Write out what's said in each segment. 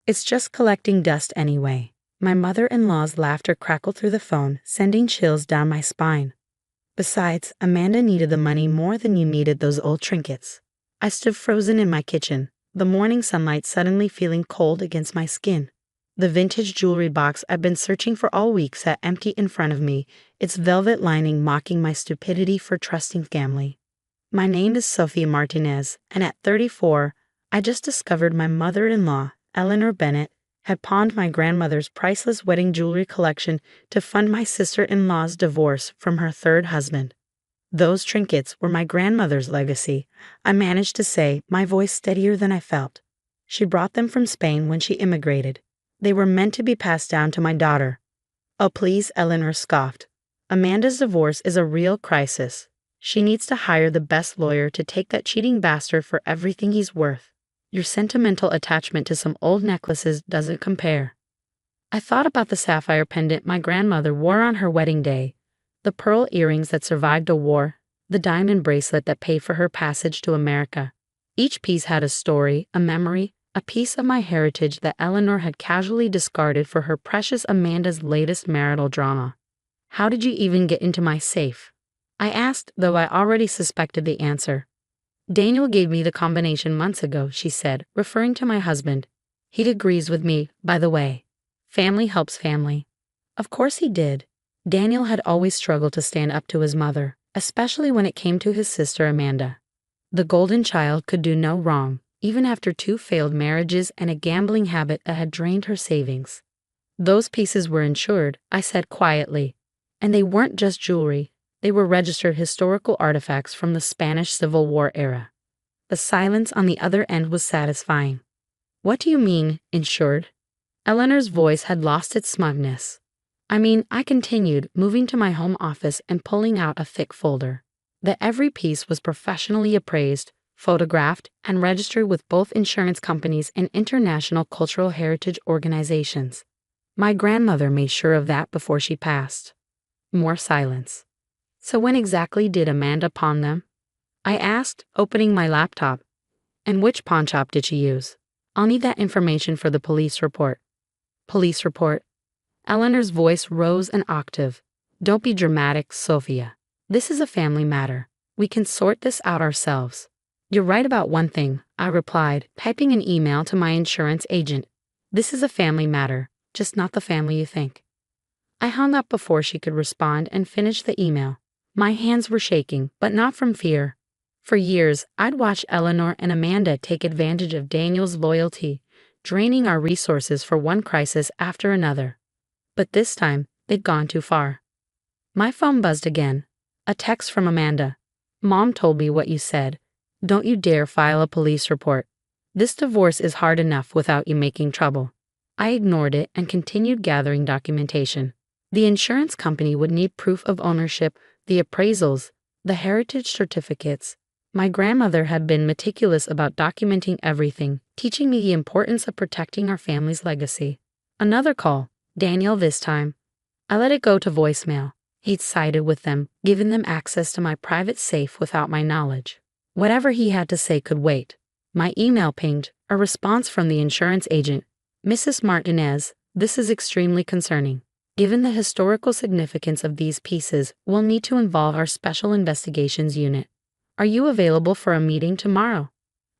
It's just collecting dust anyway. My mother-in-law's laughter crackled through the phone, sending chills down my spine. Besides, Amanda needed the money more than you needed those old trinkets. I stood frozen in my kitchen, the morning sunlight suddenly feeling cold against my skin. The vintage jewelry box I'd been searching for all week sat empty in front of me, its velvet lining mocking my stupidity for trusting family. My name is Sophia Martinez, and at 34, I just discovered my mother-in-law, Eleanor Bennett, had pawned my grandmother's priceless wedding jewelry collection to fund my sister-in-law's divorce from her third husband. Those trinkets were my grandmother's legacy, I managed to say, my voice steadier than I felt. She brought them from Spain when she immigrated. They were meant to be passed down to my daughter. Oh please, Eleanor scoffed. Amanda's divorce is a real crisis. She needs to hire the best lawyer to take that cheating bastard for everything he's worth. Your sentimental attachment to some old necklaces doesn't compare. I thought about the sapphire pendant my grandmother wore on her wedding day, the pearl earrings that survived a war, the diamond bracelet that paid for her passage to America. Each piece had a story, a memory, a piece of my heritage that Eleanor had casually discarded for her precious Amanda's latest marital drama. How did you even get into my safe? I asked, though I already suspected the answer. Daniel gave me the combination months ago, she said, referring to my husband. He agrees with me, by the way. Family helps family. Of course he did. Daniel had always struggled to stand up to his mother, especially when it came to his sister Amanda. The golden child could do no wrong, even after 2 failed marriages and a gambling habit that had drained her savings. Those pieces were insured, I said quietly. And they weren't just jewelry. They were registered historical artifacts from the Spanish Civil War era. The silence on the other end was satisfying. What do you mean, insured? Eleanor's voice had lost its smugness. I continued, moving to my home office and pulling out a thick folder. That every piece was professionally appraised, photographed, and registered with both insurance companies and international cultural heritage organizations. My grandmother made sure of that before she passed. More silence. So when exactly did Amanda pawn them? I asked, opening my laptop. And which pawn shop did she use? I'll need that information for the police report. Police report. Eleanor's voice rose an octave. Don't be dramatic, Sophia. This is a family matter. We can sort this out ourselves. You're right about one thing, I replied, typing an email to my insurance agent. This is a family matter, just not the family you think. I hung up before she could respond and finished the email. My hands were shaking, but not from fear. For years, I'd watched Eleanor and Amanda take advantage of Daniel's loyalty, draining our resources for one crisis after another. But this time, they'd gone too far. My phone buzzed again. A text from Amanda. Mom told me what you said. Don't you dare file a police report. This divorce is hard enough without you making trouble. I ignored it and continued gathering documentation. The insurance company would need proof of ownership, the appraisals, the heritage certificates. My grandmother had been meticulous about documenting everything, teaching me the importance of protecting our family's legacy. Another call, Daniel this time. I let it go to voicemail. He'd sided with them, given them access to my private safe without my knowledge. Whatever he had to say could wait. My email pinged, a response from the insurance agent. Mrs. Martinez, this is extremely concerning. Given the historical significance of these pieces, we'll need to involve our Special Investigations Unit. Are you available for a meeting tomorrow?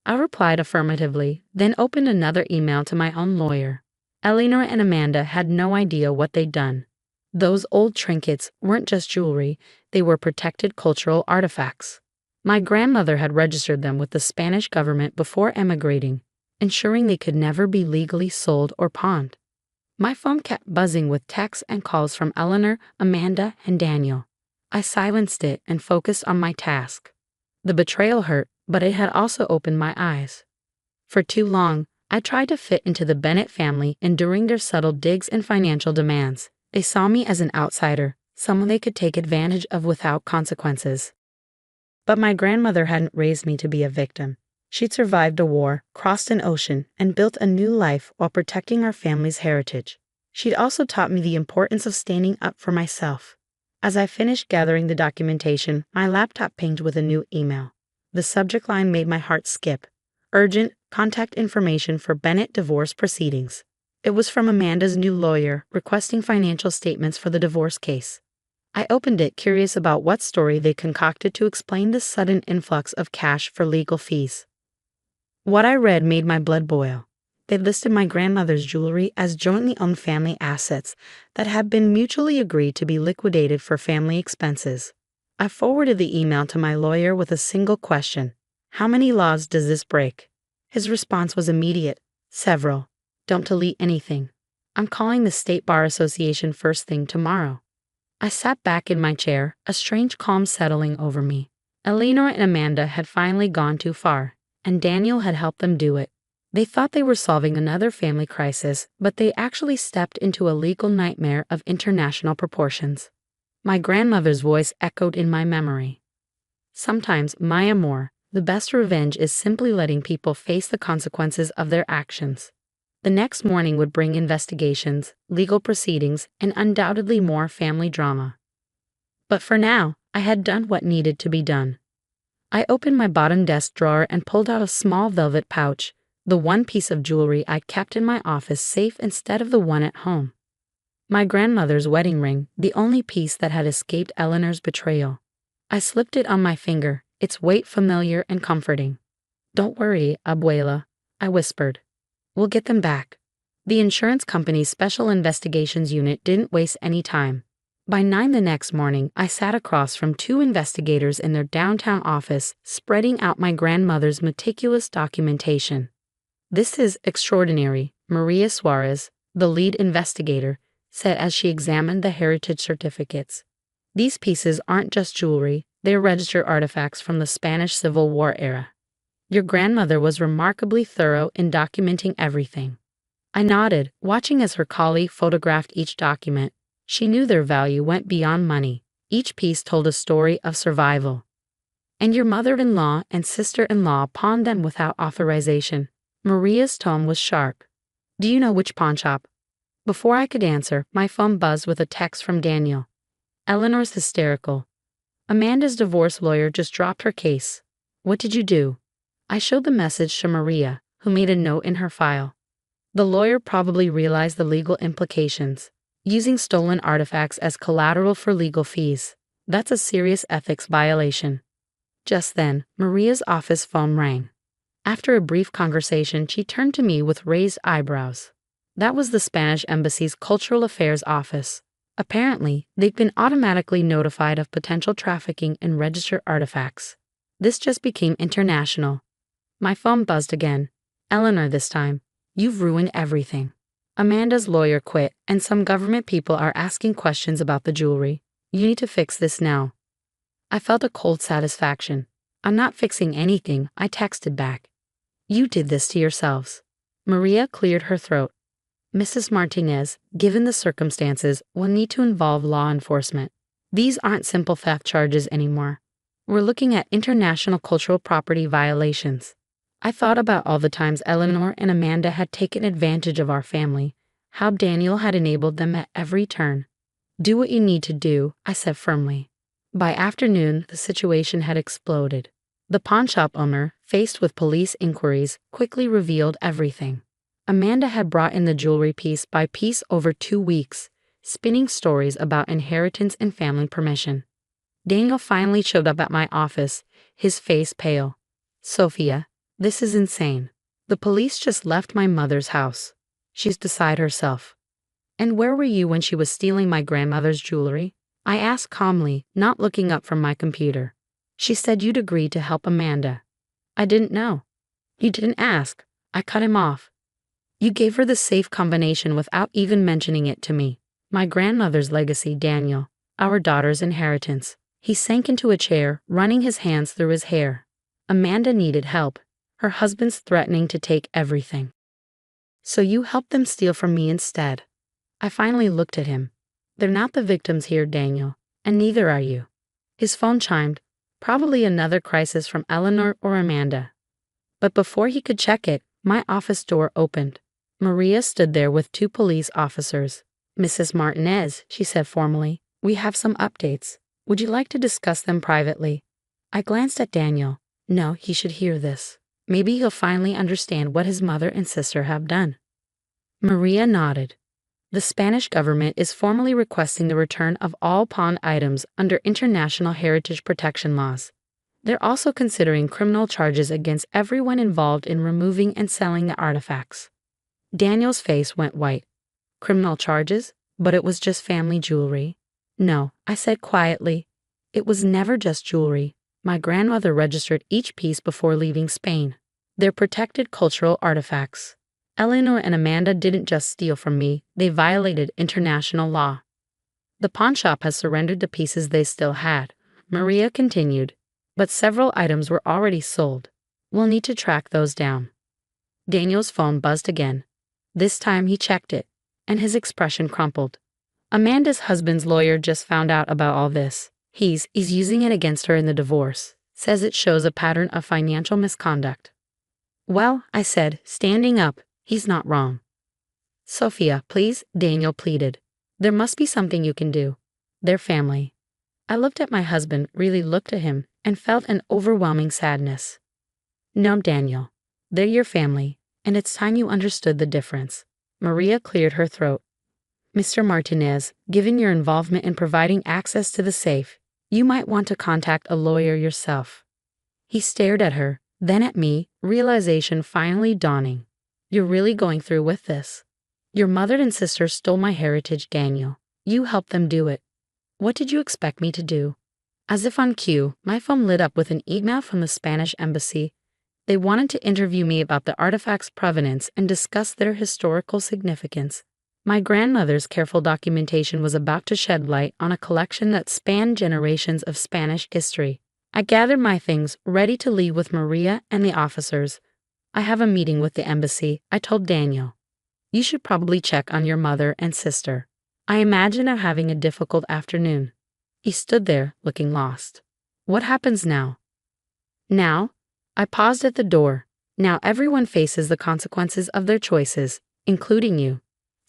I replied affirmatively, then opened another email to my own lawyer. Eleanor and Amanda had no idea what they'd done. Those old trinkets weren't just jewelry, they were protected cultural artifacts. My grandmother had registered them with the Spanish government before emigrating, ensuring they could never be legally sold or pawned. My phone kept buzzing with texts and calls from Eleanor, Amanda, and Daniel. I silenced it and focused on my task. The betrayal hurt, but it had also opened my eyes. For too long, I tried to fit into the Bennett family, enduring their subtle digs and financial demands. They saw me as an outsider, someone they could take advantage of without consequences. But my grandmother hadn't raised me to be a victim. She'd survived a war, crossed an ocean, and built a new life while protecting our family's heritage. She'd also taught me the importance of standing up for myself. As I finished gathering the documentation, my laptop pinged with a new email. The subject line made my heart skip. Urgent, Contact information for Bennett divorce proceedings. It was from Amanda's new lawyer requesting financial statements for the divorce case. I opened it, curious about what story they concocted to explain this sudden influx of cash for legal fees. What I read made my blood boil. They listed my grandmother's jewelry as jointly owned family assets that had been mutually agreed to be liquidated for family expenses. I forwarded the email to my lawyer with a single question: how many laws does this break? His response was immediate: several. Don't delete anything. I'm calling the State Bar Association first thing tomorrow. I sat back in my chair, a strange calm settling over me. Eleanor and Amanda had finally gone too far, and Daniel had helped them do it. They thought they were solving another family crisis, but they actually stepped into a legal nightmare of international proportions. My grandmother's voice echoed in my memory. Sometimes, my amour, the best revenge is simply letting people face the consequences of their actions. The next morning would bring investigations, legal proceedings, and undoubtedly more family drama. But for now, I had done what needed to be done. I opened my bottom desk drawer and pulled out a small velvet pouch, the one piece of jewelry I'd kept in my office safe instead of the one at home. My grandmother's wedding ring, the only piece that had escaped Eleanor's betrayal. I slipped it on my finger, its weight familiar and comforting. "Don't worry, abuela," I whispered. "We'll get them back." The insurance company's special investigations unit didn't waste any time. By 9 the next morning, I sat across from 2 investigators in their downtown office, spreading out my grandmother's meticulous documentation. "This is extraordinary," Maria Suarez, the lead investigator, said as she examined the heritage certificates. "These pieces aren't just jewelry, they're registered artifacts from the Spanish Civil War era. Your grandmother was remarkably thorough in documenting everything." I nodded, watching as her colleague photographed each document. She knew their value went beyond money. Each piece told a story of survival. "And your mother-in-law and sister-in-law pawned them without authorization." Maria's tone was sharp. "Do you know which pawnshop?" Before I could answer, my phone buzzed with a text from Daniel. "Eleanor's hysterical. Amanda's divorce lawyer just dropped her case. What did you do?" I showed the message to Maria, who made a note in her file. The lawyer probably realized the legal implications. Using stolen artifacts as collateral for legal fees. That's a serious ethics violation. Just then, Maria's office phone rang. After a brief conversation, she turned to me with raised eyebrows. That was the Spanish Embassy's Cultural Affairs office. Apparently, they'd been automatically notified of potential trafficking in registered artifacts. This just became international. My phone buzzed again. "Eleanor this time. You've ruined everything. Amanda's lawyer quit, and some government people are asking questions about the jewelry. You need to fix this now." I felt a cold satisfaction. "I'm not fixing anything," I texted back. "You did this to yourselves." Maria cleared her throat. "Mrs. Martinez, given the circumstances, will need to involve law enforcement. These aren't simple theft charges anymore. We're looking at international cultural property violations." I thought about all the times Eleanor and Amanda had taken advantage of our family, how Daniel had enabled them at every turn. "Do what you need to do," I said firmly. By afternoon, the situation had exploded. The pawnshop owner, faced with police inquiries, quickly revealed everything. Amanda had brought in the jewelry piece by piece over 2 weeks, spinning stories about inheritance and family permission. Daniel finally showed up at my office, his face pale. "Sophia, this is insane. The police just left my mother's house. She's beside herself." "And where were you when she was stealing my grandmother's jewelry?" I asked calmly, not looking up from my computer. "She said you'd agreed to help Amanda." "I didn't know." "You didn't ask." I cut him off. "You gave her the safe combination without even mentioning it to me. My grandmother's legacy, Daniel. Our daughter's inheritance." He sank into a chair, running his hands through his hair. "Amanda needed help. Her husband's threatening to take everything. So you helped them steal from me instead." I finally looked at him. "They're not the victims here, Daniel, and neither are you." His phone chimed, probably another crisis from Eleanor or Amanda. But before he could check it, my office door opened. Maria stood there with 2 police officers. "Mrs. Martinez," she said formally, "we have some updates. Would you like to discuss them privately?" I glanced at Daniel. No, he should hear this. Maybe he'll finally understand what his mother and sister have done. Maria nodded. The Spanish government is formally requesting the return of all pawned items under international heritage protection laws. They're also considering criminal charges against everyone involved in removing and selling the artifacts. Daniel's face went white. Criminal charges? But it was just family jewelry. No, I said quietly. It was never just jewelry. My grandmother registered each piece before leaving Spain. They're protected cultural artifacts. Eleanor and Amanda didn't just steal from me, they violated international law. The pawnshop has surrendered the pieces they still had, Maria continued, but several items were already sold. We'll need to track those down. Daniel's phone buzzed again. This time he checked it, and his expression crumpled. Amanda's husband's lawyer just found out about all this. He's using it against her in the divorce, says it shows a pattern of financial misconduct. Well, I said, standing up, he's not wrong. Sophia, please, Daniel pleaded. There must be something you can do. They're family. I looked at my husband, really looked at him, and felt an overwhelming sadness. No, Daniel. They're your family, and it's time you understood the difference. Maria cleared her throat. Mr. Martinez, given your involvement in providing access to the safe, you might want to contact a lawyer yourself. He stared at her, then at me, realization finally dawning. You're really going through with this. Your mother and sister stole my heritage, Daniel. You helped them do it. What did you expect me to do? As if on cue, my phone lit up with an email from the Spanish embassy. They wanted to interview me about the artifact's provenance and discuss their historical significance. My grandmother's careful documentation was about to shed light on a collection that spanned generations of Spanish history. I gathered my things, ready to leave with Maria and the officers. I have a meeting with the embassy, I told Daniel. You should probably check on your mother and sister. I imagine they're having a difficult afternoon. He stood there, looking lost. What happens now? Now? I paused at the door. Now everyone faces the consequences of their choices, including you.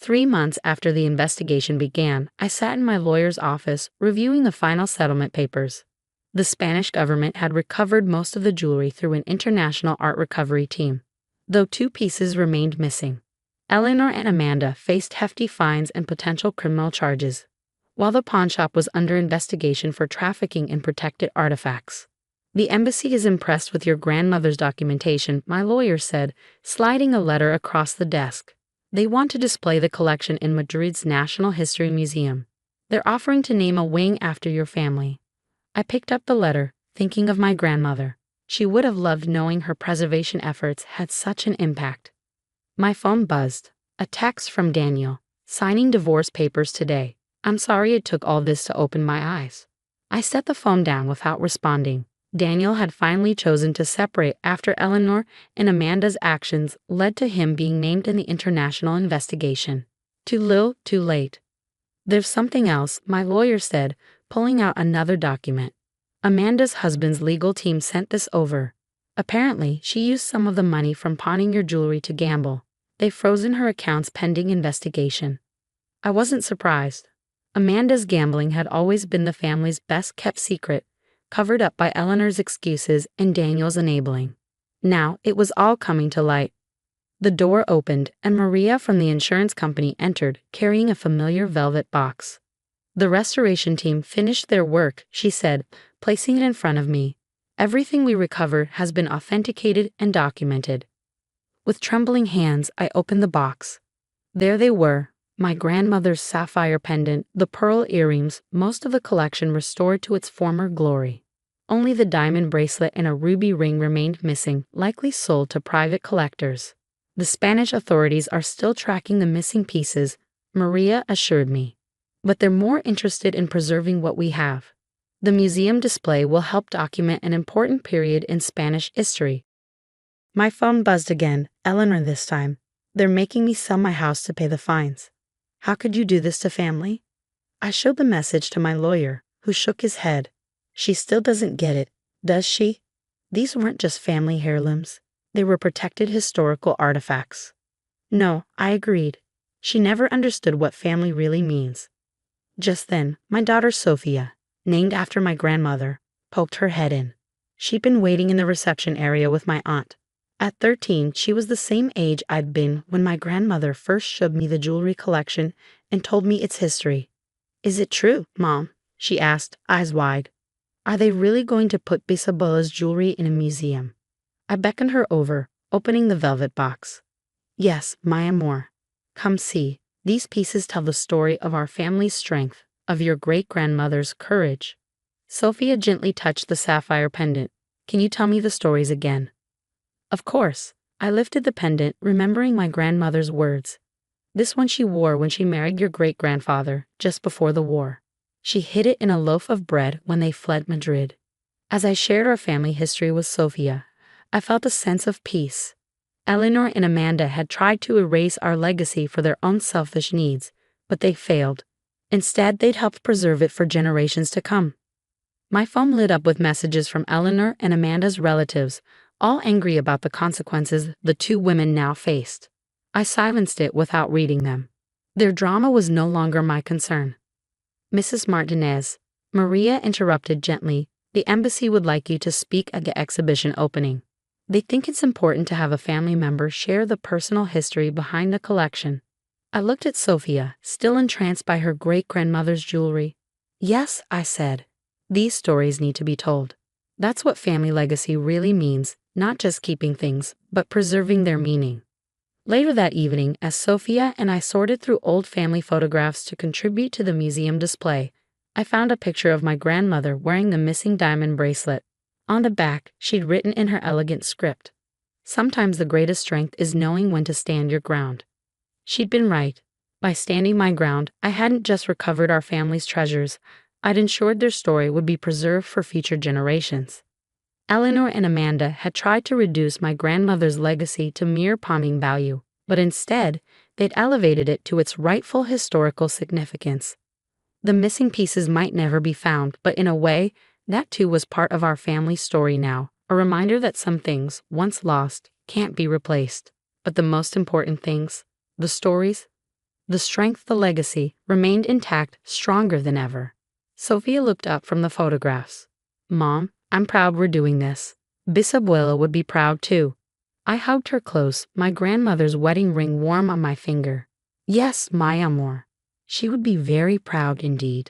3 months after the investigation began, I sat in my lawyer's office reviewing the final settlement papers. The Spanish government had recovered most of the jewelry through an international art recovery team, though 2 pieces remained missing. Eleanor and Amanda faced hefty fines and potential criminal charges, while the pawnshop was under investigation for trafficking in protected artifacts. The embassy is impressed with your grandmother's documentation, my lawyer said, sliding a letter across the desk. They want to display the collection in Madrid's National History Museum. They're offering to name a wing after your family. I picked up the letter, thinking of my grandmother. She would have loved knowing her preservation efforts had such an impact. My phone buzzed. A text from Daniel. Signing divorce papers today. I'm sorry it took all this to open my eyes. I set the phone down without responding. Daniel had finally chosen to separate after Eleanor and Amanda's actions led to him being named in the international investigation. Too little, too late. There's something else, my lawyer said, pulling out another document. Amanda's husband's legal team sent this over. Apparently, she used some of the money from pawning your jewelry to gamble. They've frozen her accounts pending investigation. I wasn't surprised. Amanda's gambling had always been the family's best-kept secret, covered up by Eleanor's excuses and Daniel's enabling. Now it was all coming to light. The door opened, and Maria from the insurance company entered, carrying a familiar velvet box. The restoration team finished their work, she said, placing it in front of me. Everything we recovered has been authenticated and documented. With trembling hands, I opened the box. There they were, my grandmother's sapphire pendant, the pearl earrings, most of the collection restored to its former glory. Only the diamond bracelet and a ruby ring remained missing, likely sold to private collectors. The Spanish authorities are still tracking the missing pieces, Maria assured me. But they're more interested in preserving what we have. The museum display will help document an important period in Spanish history. My phone buzzed again, Eleanor this time. They're making me sell my house to pay the fines. How could you do this to family? I showed the message to my lawyer, who shook his head. She still doesn't get it, does she? These weren't just family heirlooms. They were protected historical artifacts. No, I agreed. She never understood what family really means. Just then, my daughter Sophia, named after my grandmother, poked her head in. She'd been waiting in the reception area with my aunt. At 13, she was the same age I'd been when my grandmother first showed me the jewelry collection and told me its history. "Is it true, Mom?" she asked, eyes wide. "Are they really going to put Bisabuela's jewelry in a museum?" I beckoned her over, opening the velvet box. "Yes, my amor. Come see. These pieces tell the story of our family's strength, of your great-grandmother's courage." Sophia gently touched the sapphire pendant. "Can you tell me the stories again?" Of course. I lifted the pendant, remembering my grandmother's words. "This one she wore when she married your great-grandfather, just before the war. She hid it in a loaf of bread when they fled Madrid." As I shared our family history with Sophia, I felt a sense of peace. Eleanor and Amanda had tried to erase our legacy for their own selfish needs, but they failed. Instead, they'd helped preserve it for generations to come. My phone lit up with messages from Eleanor and Amanda's relatives, all angry about the consequences the two women now faced. I silenced it without reading them. Their drama was no longer my concern. "Mrs. Martinez," Maria interrupted gently, "the embassy would like you to speak at the exhibition opening. They think it's important to have a family member share the personal history behind the collection." I looked at Sophia, still entranced by her great-grandmother's jewelry. "Yes," I said. "These stories need to be told. That's what family legacy really means, not just keeping things, but preserving their meaning." Later that evening, as Sophia and I sorted through old family photographs to contribute to the museum display, I found a picture of my grandmother wearing the missing diamond bracelet. On the back, she'd written in her elegant script, "Sometimes the greatest strength is knowing when to stand your ground." She'd been right. By standing my ground, I hadn't just recovered our family's treasures, I'd ensured their story would be preserved for future generations. Eleanor and Amanda had tried to reduce my grandmother's legacy to mere pawnee value, but instead, they'd elevated it to its rightful historical significance. The missing pieces might never be found, but in a way, that too was part of our family story now, a reminder that some things, once lost, can't be replaced. But the most important things, the stories, the strength, the legacy, remained intact, stronger than ever. Sophia looked up from the photographs. "Mom, I'm proud we're doing this. Bisabuela would be proud too." I hugged her close, my grandmother's wedding ring warm on my finger. "Yes, my amor. She would be very proud indeed."